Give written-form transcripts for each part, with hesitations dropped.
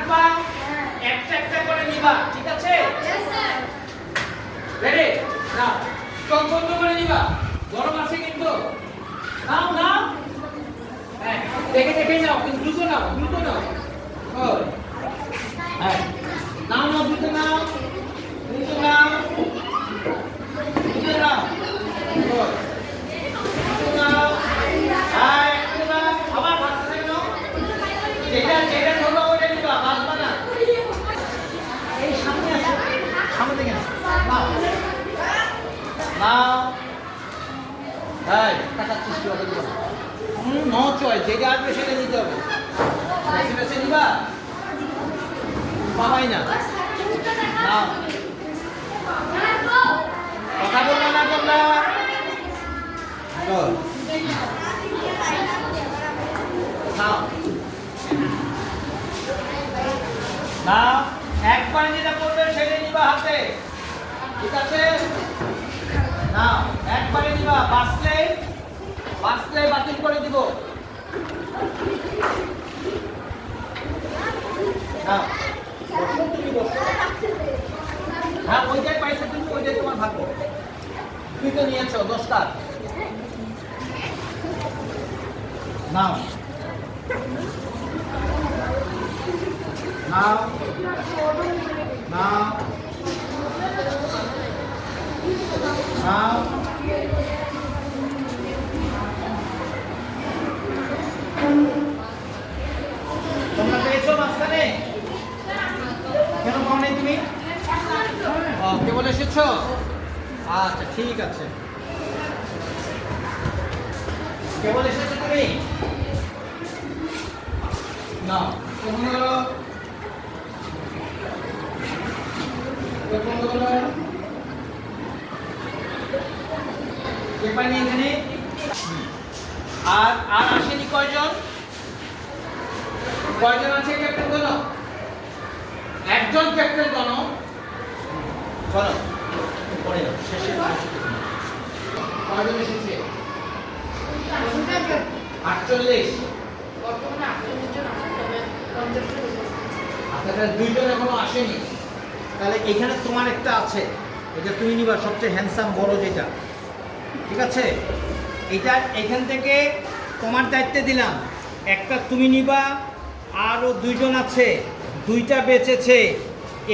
থাকবা, একটা একটা করে নিবা, ঠিক আছে? রেডি? নাও, চোখ বন্ধ করে নিবা, গরম আছে কিন্তু। নাও নাও, হ্যাঁ দেখে দেখে নাও, কিন্তু দ্রুত নাও, দ্রুত নাও। হ্যাঁ নাও নাও, দ্রুত নাও, দ্রুত নাও, দ্রুত নাও, দ্রুত নাও। হ্যাঁ একটু নাও, আবার ভাবতে থাকে নাও, যেটা যেটা ধরবা ওটা নিবা, বাঁচবা না। এই সামনে আসো, সামনে থেকে নাও নাও। হ্যাঁ তাকাচ্ছিস কি হবে? নো চয়েস, যেটা আসবে সেটা নিতে হবে। বেশি বেশি নিবা, পাবাই না। নাও, কথা বলবো না তোমরা। নাও নাও, একবার যেটা করবে সেটা নিবা হাতে, ঠিক আছে? নাও একবারে নিবা, বাঁচলে বাঁচলে বাতিল করে দিব। নাও তুমি বসো। হ্যাঁ ওইটাই পাইছো তুমি, ওইটাই তোমার ভাগ্য। তুমি তো নিয়েছো 10টা। নাও নাও নাও নাও। তোমরা পেয়েছো মাঝখানে? কেন পাও নাই তুমি? কেবল এসেছো? আচ্ছা ঠিক আছে, কেবল এসেছো তুমি। না এখানে আর আর আসেনি কয়জন? কয়জন আছে ক্যাপ্টেন গণ? একজন ক্যাপ্টেন গণ। চলো পরে শেষে কয়জন এসেছে? 48। বর্তমানে 48 জন আছে, তবে 50 জন আপনারা দুইজন এখনো আসেনি। তাহলে এখানে তোমার একটা আছে, এটা তুমি নিবা, সবচেয়ে হ্যান্ডসাম বড় যেটা, ঠিক আছে? এটা এখান থেকে তোমার দায়িত্বে দিলাম, একটা তুমি নিবা, আরও দুইজন আছে, দুইটা বেঁচেছে,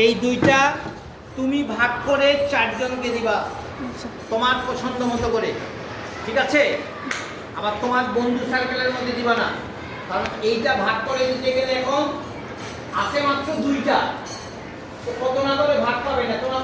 এই দুইটা তুমি ভাগ করে 4 জনকে দিবা তোমার পছন্দ মতো করে, ঠিক আছে? আবার তোমার বন্ধু সার্কেলের মধ্যে দিবা না, কারণ এইটা ভাগ করে দিতে গেলে এখন আছে মাত্র 2টা, তো কত না করে ভাগ পাবে না, তোমরা